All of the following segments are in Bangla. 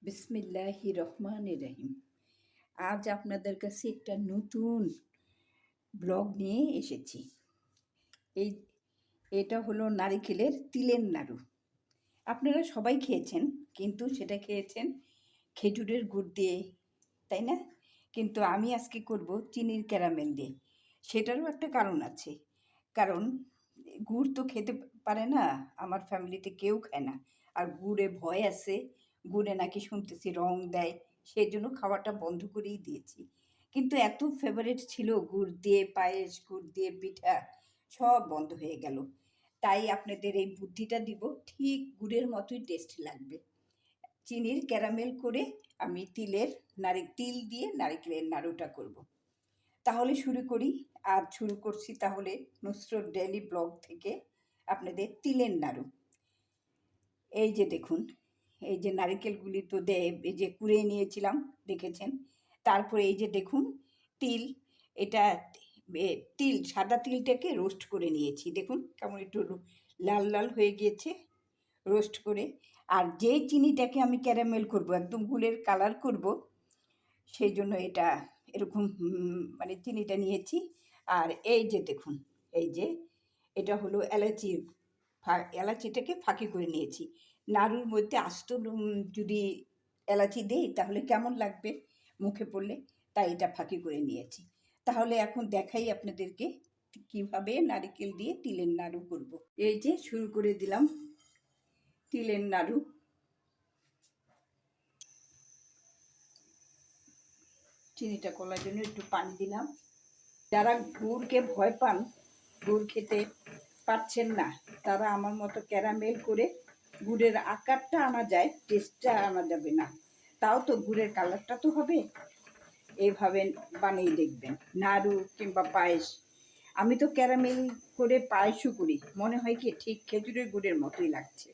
বিসমিল্লাহির রহমানির রহিম। আজ আপনাদের কাছে একটা নতুন ব্লগ নিয়ে এসেছি। এই এটা হলো নারিকেলের তিলের নাড়ু। আপনারা সবাই খেয়েছেন, কিন্তু সেটা খেয়েছেন খেজুরের গুড় দিয়ে, তাই না? কিন্তু আমি আজকে করব চিনির ক্যারামেল দিয়ে। সেটারও একটা কারণ আছে। কারণ গুড় তো খেতে পারে না, আমার ফ্যামিলিতে কেউ খায় না। আর গুড়ে ভয় আছে, গুড়ে নাকি শুনতেছি রং দেয়, সেই জন্য খাওয়াটা বন্ধ করেই দিয়েছি। কিন্তু এত ফেভারিট ছিল গুড় দিয়ে পায়েস, গুড় দিয়ে পিঠা, সব বন্ধ হয়ে গেল। তাই আপনাদের এই বুদ্ধিটা দিব, ঠিক গুড়ের মতোই টেস্ট লাগবে। চিনির ক্যারামেল করে আমি তিল দিয়ে নারিকেলের নাড়ুটা করব। তাহলে শুরু করি। আজ শুরু করছি তাহলে নুসরত ডেইলি ব্লগ থেকে আপনাদের তিলের নাড়ু। এই যে দেখুন, এই যে নারিকেলগুলি তো এই যে কুড়িয়ে নিয়েছিলাম, দেখেছেন। তারপরে এই যে দেখুন তিল, এটা সাদা তিলটাকে রোস্ট করে নিয়েছি। দেখুন কেমন একটু লাল লাল হয়ে গিয়েছে রোস্ট করে। আর যে চিনিটাকে আমি ক্যারামেল করব, একদম গুলের কালার করব, সেই জন্য এটা এরকম মানে চিনিটা নিয়েছি। আর এই যে দেখুন, এই যে এটা হলো এলাচিটাকে ফাঁকি করে নিয়েছি। নাড়ুর মধ্যে আস্ত যদি এলাচি দেই তাহলে কেমন লাগবে মুখে পড়লে, তাই এটা ফাঁকি করে নিয়েছি। তাহলে এখন দেখাই আপনাদেরকে কিভাবে নারকেল দিয়ে তিলের নাড়ু করব। এই যে শুরু করে দিলাম তিলের নাড়ু। চিনিটা গলার জন্য একটু পানি দিলাম। যারা গুড়কে ভয় পান, গুড় খেতে পারছেন না, তারা আমার মতো ক্যারামেল করে গুড়ের আকারটা আনা যায়, টেস্টটা আনা যাবে না, তাও তো গুড়ের কালারটা তো হবে। এইভাবে বানিয়ে দেখবেন নাড়ু কিংবা পায়েস। আমি তো ক্যারামেল করে পায়েসও করি, মনে হয় কি ঠিক খেজুরের গুড়ের মতোই লাগছে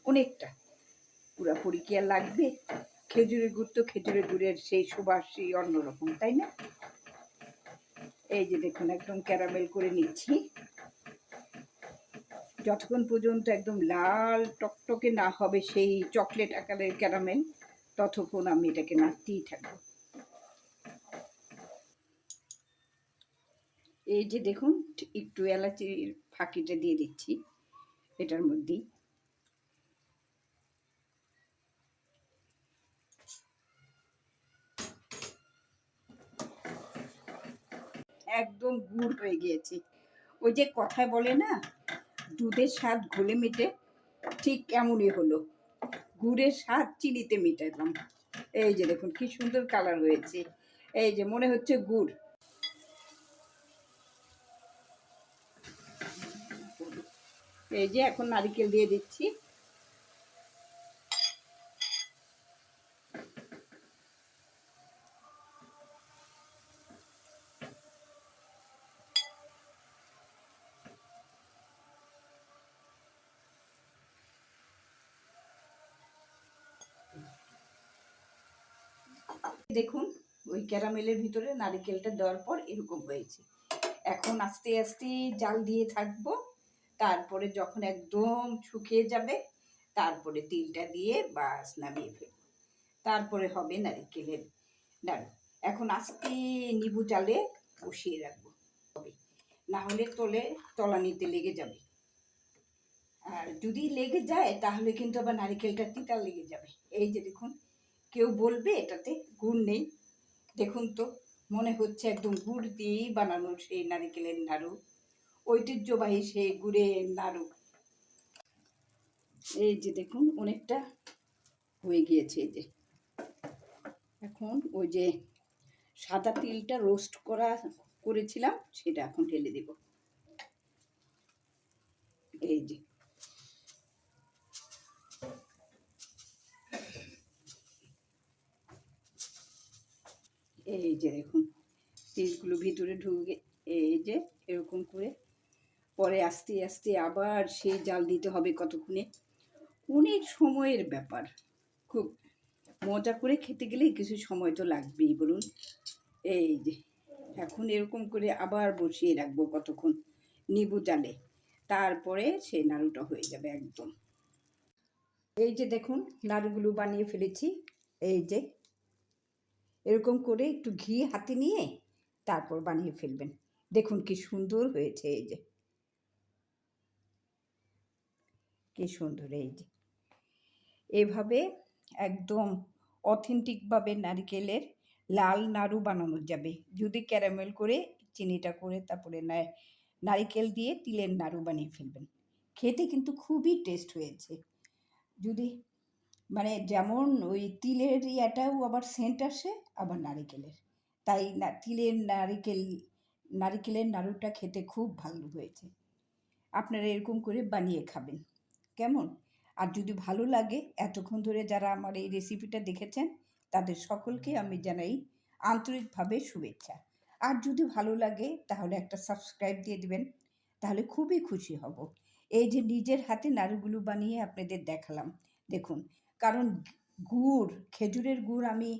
অনেকটা। পুরাপুরি কি আর লাগবে? খেজুরের গুড় তো খেজুরের গুড়ের সেই সুবাসই অন্যরকম, তাই না? এই যে দেখুন একদম ক্যারামেল করে নিচ্ছি। যতক্ষণ পর্যন্ত একদম লাল টকটকে না হবে সেই চকলেট আকারের ক্যারামেল, ততক্ষণ আমি এটাকে নাড়তেই থাকবো। এই যে দেখুন একটু এলাচির ফাঁকিটা দিয়ে দিচ্ছি এটার মধ্যেই। একদম গুড় হয়ে গিয়েছে। ওই যে কথায় বলে না, দুধের স্বাদ ঘোলে মেটে, ঠিক কেমনই হলো। গুড়ের স্বাদ চিনিতে মেটালাম। এই যে দেখুন কি সুন্দর কালার হয়েছে। এই যে মনে হচ্ছে গুড়। এই যে এখন নারকেল দিয়ে দিচ্ছি। দেখুন ওই ক্যারামেলের ভিতরে নারকেলটা দেওয়ার পর এরকম হয়েছে। এখন আস্তে আস্তে জাল দিয়ে থাকবো। তারপরে যখন একদম শুকিয়ে যাবে, তারপরে তিলটা দিয়ে বাস নামিয়ে ফেলবো। তারপরে হবে নারকেলের নাড়ু। এখন আস্তে নিবু জালে বসিয়ে রাখবো, হবে না হলে তলানিতে লেগে যাবে। আর যদি লেগে যায় তাহলে কিন্তু আবার নারকেলটা তিতা লেগে যাবে। এই যে দেখুন, কেউ বলবে এটাতে গুড় নেই, দেখুন তো মনে হচ্ছে একদম গুড় দিয়েই বানানো সেই নারকেলের নাড়ু, ঐতিহ্যবাহী সেই গুড়ের নাড়ু। এই যে দেখুন অনেকটা হয়ে গিয়েছে। এই যে এখন ওই যে সাদা তিলটা রোস্ট করেছিলাম সেটা এখন ঢেলে দেব। এই যে দেখুন তিলগুলো ভিতরে ঢুকে, এই যে এরকম করে। পরে আস্তে আস্তে আবার সেই জাল দিতে হবে কতক্ষণে, অনেক সময়ের ব্যাপার। খুব মজা করে খেতে গেলে কিছু সময় তো লাগবেই বলুন। এই যে এখন এরকম করে আবার বসিয়ে রাখবো কতক্ষণ নিবু জালে, তারপরে সেই নাড়ুটা হয়ে যাবে একদম। এই যে দেখুন নাড়ুগুলো বানিয়ে ফেলেছি। এই যে এরকম করে একটু ঘি হাতে নিয়ে তারপর বানিয়ে ফেলবেন। দেখুন কি সুন্দর হয়েছে, এই যে কি সুন্দর, এই যে এভাবে একদম অথেন্টিকভাবে নারকেলের লাল নাড়ু বানানো যাবে যদি ক্যারামেল করে চিনিটা করে তারপরে নারিকেল দিয়ে তিলের নাড়ু বানিয়ে ফেলবেন। খেতে কিন্তু খুবই টেস্ট হয়েছে। যদি মানে যেমন ওই তিলের ইয়াটাও আবার সেন্ট আসে, আবার নারিকেলের, তাই না তিলের নারিকেলের নাড়ুটা খেতে খুব ভালো হয়েছে। আপনারা এরকম করে বানিয়ে খাবেন, কেমন? আর যদি ভালো লাগে, এতক্ষণ ধরে যারা আমার এই রেসিপিটা দেখেছেন তাদের সকলকে আমি জানাই আন্তরিকভাবে শুভেচ্ছা। আর যদি ভালো লাগে তাহলে একটা সাবস্ক্রাইব দিয়ে দিবেন, তাহলে খুবই খুশি হব। এই যে নিজের হাতে নাড়ুগুলো বানিয়ে আপনাদের দেখালাম, দেখুন। কারণ গুড়, খেজুরের গুড় আমি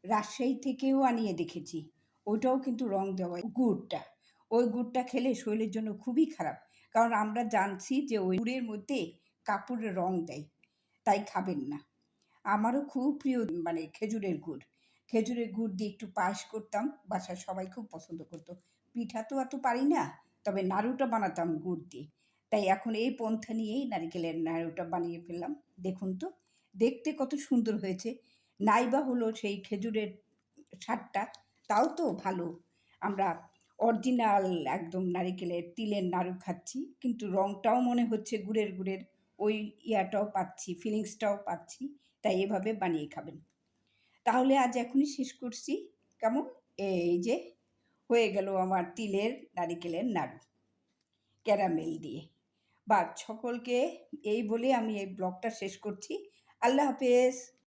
রাজশাহী থেকেও আনিয়ে দেখেছি, ওইটাও কিন্তু রং দেওয়া গুড়টা, ওই গুড়টা খেলে শরীরের জন্য খুবই খারাপ। কারণ আমরা জানছি যে ওই গুড়ের মধ্যে কাপড়ের রং দেয়, তাই খাবেন না। আমারও খুব প্রিয় মানে খেজুরের গুড়। খেজুরের গুড় দিয়ে একটু পায়েস করতাম, বাসার সবাই খুব পছন্দ করতো। পিঠা তো এত পারি না, তবে নাড়ুটা বানাতাম গুড় দিয়ে। তাই এখন এই পন্থা নিয়েই নারিকেলের নাড়ুটা বানিয়ে ফেললাম। দেখুন তো, দেখতে কত সুন্দর হয়েছে। নাইবা হলো সেই খেজুরের স্বাদটা, তাও তো ভালো। আমরা অরিজিনাল একদম নারিকেলের তিলের নাড়ু খাচ্ছি, কিন্তু রংটাও মনে হচ্ছে গুড়ের গুড়ের, ওই ইয়াটাও পাচ্ছি, ফিলিংসটাও পাচ্ছি। তাই এভাবে বানিয়ে খাবেন। তাহলে আজ এখনই শেষ করছি, কেমন? এই যে হয়ে গেল আমার তিলের নারিকেলের নাড়ু ক্যারামেল দিয়ে। বা সকলকে এই বলে আমি এই ব্লগটা শেষ করছি। আল্লাহ হাফেজ।